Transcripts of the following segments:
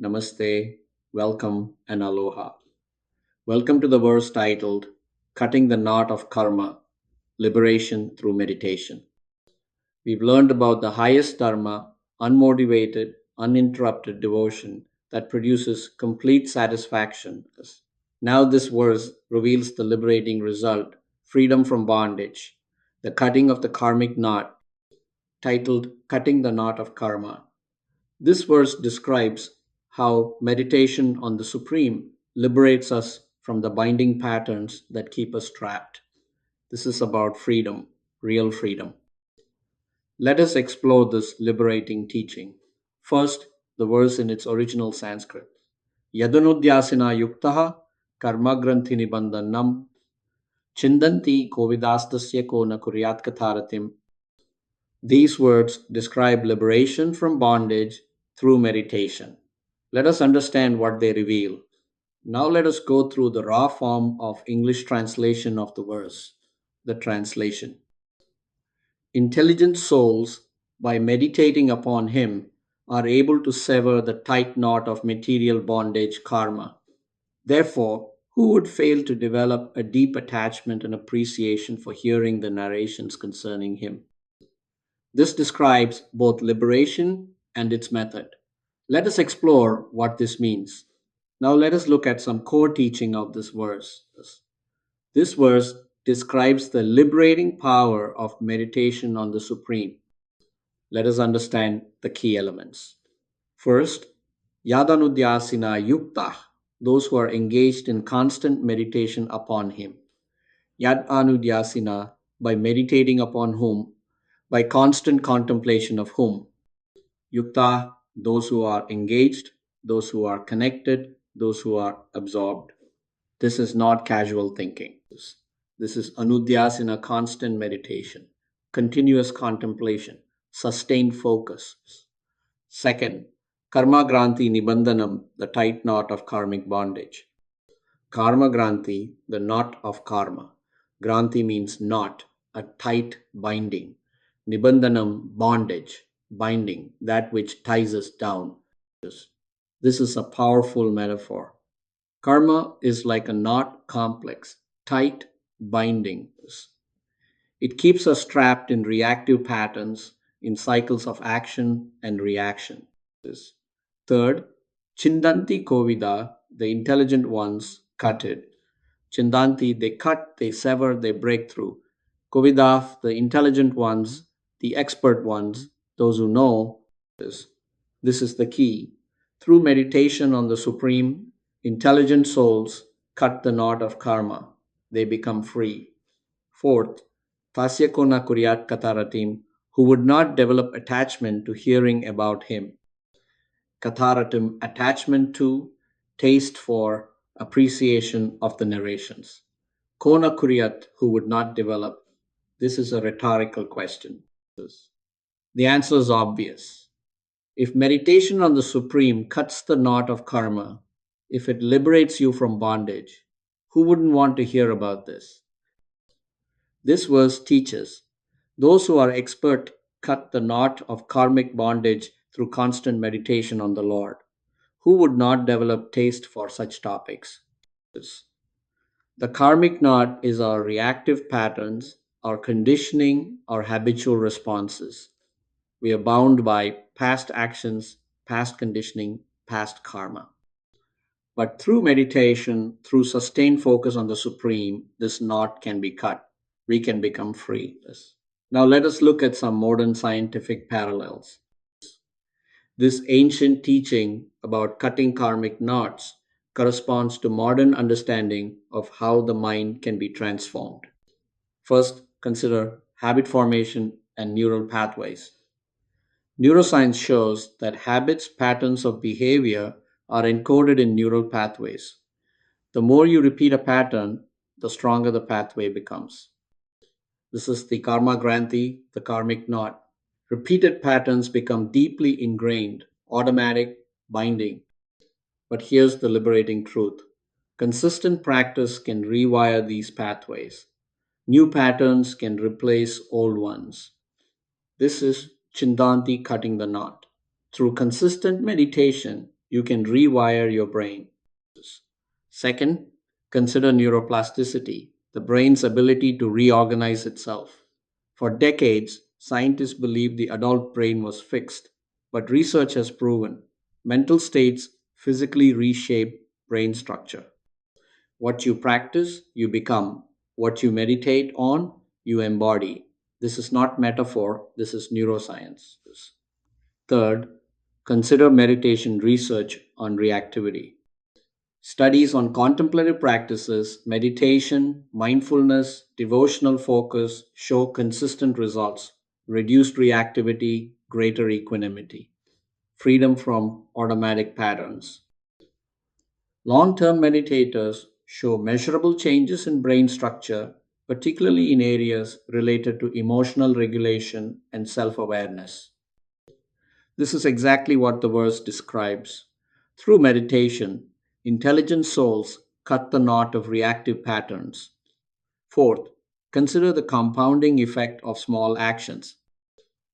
namaste, welcome, and aloha. Welcome to the verse titled Cutting the Knot of Karma Liberation Through Meditation. We've learned about the highest dharma, unmotivated, uninterrupted devotion that produces complete satisfaction. Now, this verse reveals the liberating result freedom from bondage, the cutting of the karmic knot, titled Cutting the Knot of Karma. This verse describes how meditation on the Supreme liberates us from the binding patterns that keep us trapped. This is about freedom, real freedom. Let us explore this liberating teaching. First, the verse in its original Sanskrit. Yadanudhyasina yuktaha karmagranthi nibandhanam chindanti kovidastasya ko na kuryat katharatim. These words describe liberation from bondage through meditation. Let us understand what they reveal. Now let us go through the raw form of English translation of the verse. The translation. Intelligent souls, by meditating upon Him, are able to sever the tight knot of material bondage karma. Therefore, who would fail to develop a deep attachment and appreciation for hearing the narrations concerning Him? This describes both liberation and its method. Let us explore what this means. Now, let us look at some core teaching of this verse. This verse describes the liberating power of meditation on the Supreme. Let us understand the key elements. First, Yadanudyasina Yukta, those who are engaged in constant meditation upon Him. Yad Anudyasina, by meditating upon whom, by constant contemplation of whom. Yukta, those who are engaged, those who are connected, those who are absorbed. This is not casual thinking. This is anudyasana, constant meditation, continuous contemplation, sustained focus. Second, karma granti nibandhanam, the tight knot of karmic bondage. Karma granti, the knot of karma. Granti means knot, a tight binding. Nibandhanam, bondage, binding, that which ties us down. This is a powerful metaphor. Karma is like a knot complex, tight binding. It keeps us trapped in reactive patterns, in cycles of action and reaction. Third, Chindanti Kovida, the intelligent ones, cut it. Chindanti, they cut, they sever, they break through. Kovidaf, the intelligent ones, the expert ones, those who know this. This is the key. Through meditation on the Supreme, intelligent souls cut the knot of karma. They become free. Fourth, Tasya Kona Kuryat Kataratim, who would not develop attachment to hearing about Him. Katharatim, attachment to, taste for, appreciation of the narrations. Kona Kuryat, who would not develop. This is a rhetorical question. The answer is obvious. If meditation on the Supreme cuts the knot of karma, if it liberates you from bondage, who wouldn't want to hear about this? This verse teaches those who are expert cut the knot of karmic bondage through constant meditation on the Lord. Who would not develop taste for such topics? The karmic knot is our reactive patterns, our conditioning, our habitual responses. We are bound by past actions, past conditioning, past karma. But through meditation, through sustained focus on the Supreme, this knot can be cut. We can become free. Now let us look at some modern scientific parallels. This ancient teaching about cutting karmic knots corresponds to modern understanding of how the mind can be transformed. First, consider habit formation and neural pathways. Neuroscience shows that habits, patterns of behavior are encoded in neural pathways. The more you repeat a pattern, the stronger the pathway becomes. This is the karma granthi, the karmic knot. Repeated patterns become deeply ingrained, automatic, binding. But here's the liberating truth. Consistent practice can rewire these pathways. New patterns can replace old ones. This is Chindanti cutting the knot. Through consistent meditation, You can rewire your brain. Second, consider neuroplasticity, the brain's ability to reorganize itself. For decades, scientists believed the adult brain was fixed, but research has proven mental states physically reshape brain structure. What you practice, you become. What you meditate on, you embody. This is not metaphor, this is neuroscience. Third, consider meditation research on reactivity. Studies on contemplative practices, meditation, mindfulness, devotional focus show consistent results, reduced reactivity, greater equanimity, freedom from automatic patterns. Long term meditators show measurable changes in brain structure, particularly in areas related to emotional regulation and self awareness. This is exactly what the verse describes. Through meditation, intelligent souls cut the knot of reactive patterns. Fourth, consider the compounding effect of small actions.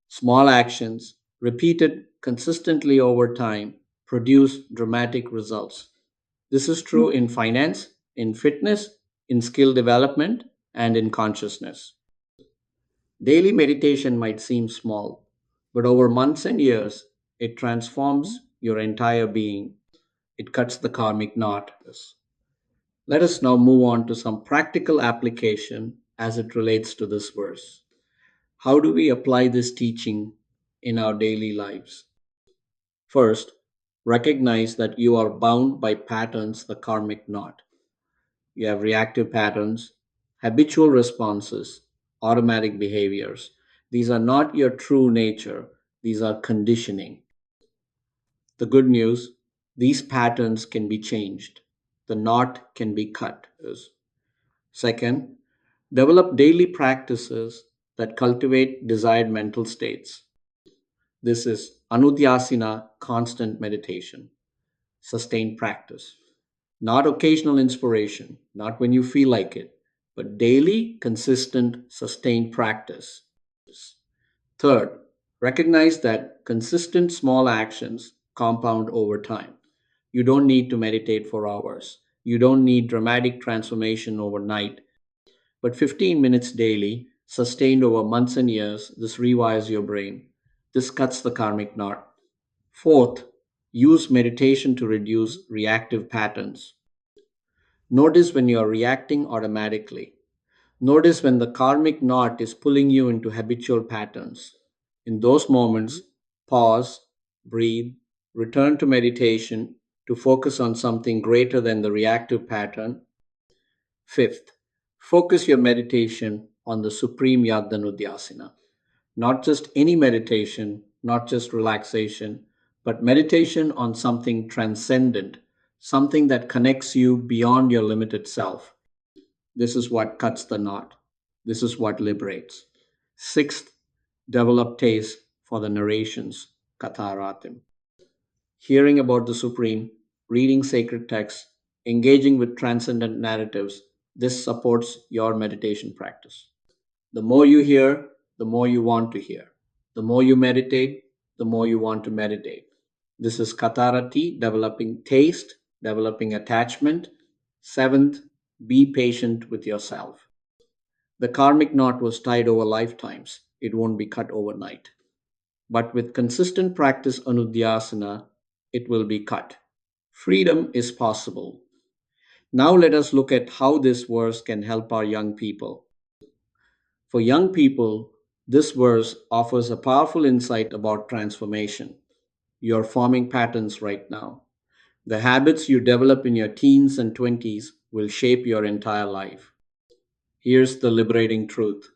Small actions, repeated consistently over time, produce dramatic results. This is true in finance, in fitness, in skill development, and in consciousness. Daily meditation might seem small, but over months and years, it transforms your entire being. It cuts the karmic knot. Let us now move on to some practical application as it relates to this verse. How do we apply this teaching in our daily lives? First, recognize that you are bound by patterns, the karmic knot. You have reactive patterns, habitual responses, automatic behaviors. These are not your true nature, these are conditioning. The good news, these patterns can be changed. The knot can be cut. Second, develop daily practices that cultivate desired mental states. This is anudyasina, constant meditation, sustained practice. Not occasional inspiration, not when you feel like it, but daily, consistent, sustained practice. Third, recognize that consistent small actions compound over time. You don't need to meditate for hours. You don't need dramatic transformation overnight. But 15 minutes daily, sustained over months and years, this rewires your brain. This cuts the karmic knot. Fourth, use meditation to reduce reactive patterns. Notice when you are reacting automatically. Notice when the karmic knot is pulling you into habitual patterns. In those moments, pause, breathe, return to meditation to focus on something greater than the reactive pattern. Fifth, focus your meditation on the supreme Yagdanudhyasana. Not just any meditation, not just relaxation, but meditation on something transcendent, something that connects you beyond your limited self. This is what cuts the knot. This is what liberates. Sixth, develop taste for the narrations, katharatim. Hearing about the Supreme, reading sacred texts, engaging with transcendent narratives, this supports your meditation practice. The more you hear, the more you want to hear. The more you meditate, the more you want to meditate. This is katarati, developing taste, developing attachment. Seventh, be patient with yourself. The karmic knot was tied over lifetimes. It won't be cut overnight. But with consistent practice anudyasana, it will be cut. Freedom is possible. Now let us look at how this verse can help our young people. For young people, this verse offers a powerful insight about transformation. You're forming patterns right now. The habits you develop in your teens and 20s will shape your entire life. Here's the liberating truth.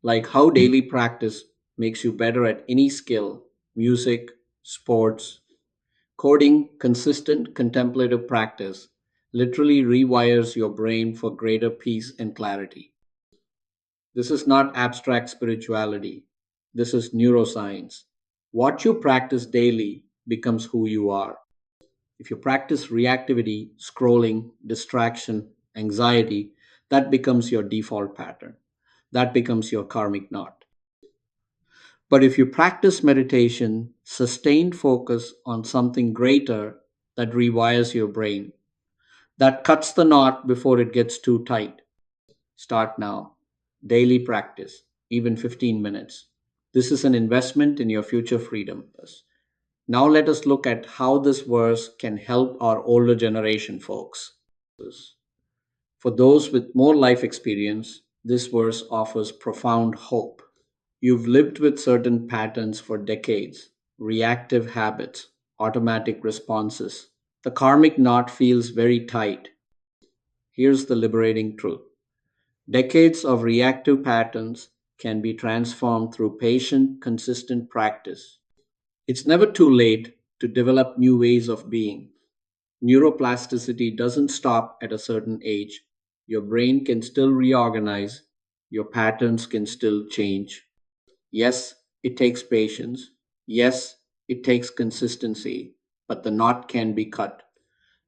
Like how daily practice makes you better at any skill, music, sports, coding, consistent contemplative practice literally rewires your brain for greater peace and clarity. This is not abstract spirituality. This is neuroscience. What you practice daily becomes who you are. If you practice reactivity, scrolling, distraction, anxiety, that becomes your default pattern. That becomes your karmic knot. But if you practice meditation, sustained focus on something greater, that rewires your brain, that cuts the knot before it gets too tight. Start now. Daily practice, even 15 minutes. This is an investment in your future freedom. Now, let us look at how this verse can help our older generation folks. For those with more life experience, this verse offers profound hope. You've lived with certain patterns for decades, reactive habits, automatic responses. The karmic knot feels very tight. Here's the liberating truth: decades of reactive patterns can be transformed through patient, consistent practice. It's never too late to develop new ways of being. Neuroplasticity doesn't stop at a certain age. Your brain can still reorganize, your patterns can still change. Yes, it takes patience. Yes, it takes consistency, but the knot can be cut.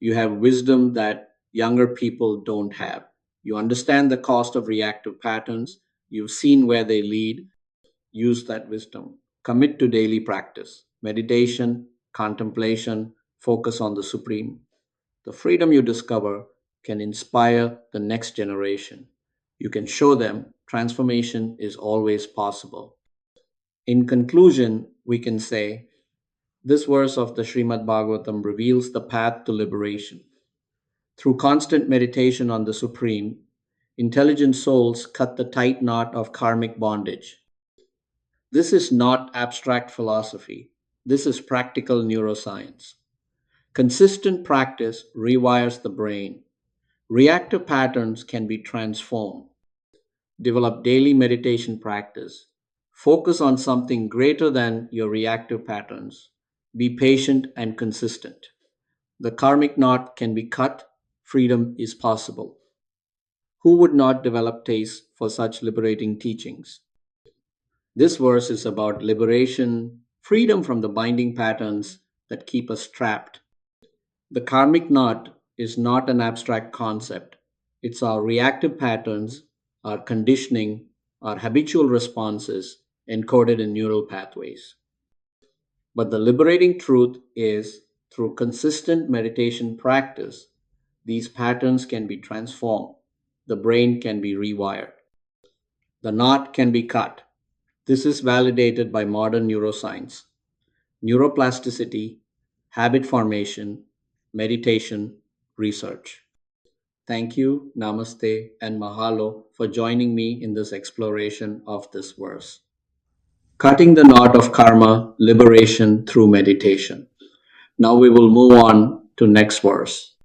You have wisdom that younger people don't have. You understand the cost of reactive patterns. You've seen where they lead. Use that wisdom. Commit to daily practice, meditation, contemplation, focus on the Supreme. The freedom you discover can inspire the next generation. You can show them transformation is always possible. In conclusion, we can say this verse of the Srimad Bhagavatam reveals the path to liberation. Through constant meditation on the Supreme, intelligent souls cut the tight knot of karmic bondage. This is not abstract philosophy, this is practical neuroscience. Consistent practice rewires the brain. Reactive patterns can be transformed. Develop daily meditation practice. Focus on something greater than your reactive patterns. Be patient and consistent. The karmic knot can be cut. Freedom is possible. Who would not develop taste for such liberating teachings? This verse is about liberation, freedom from the binding patterns that keep us trapped. The karmic knot is not an abstract concept. It's our reactive patterns, our conditioning, our habitual responses encoded in neural pathways. But the liberating truth is through consistent meditation practice, these patterns can be transformed. The brain can be rewired. The knot can be cut. This is validated by modern neuroscience, neuroplasticity, habit formation, meditation, research. Thank you, namaste, and mahalo for joining me in this exploration of this verse. Cutting the knot of karma, liberation through meditation. Now we will move on to next verse.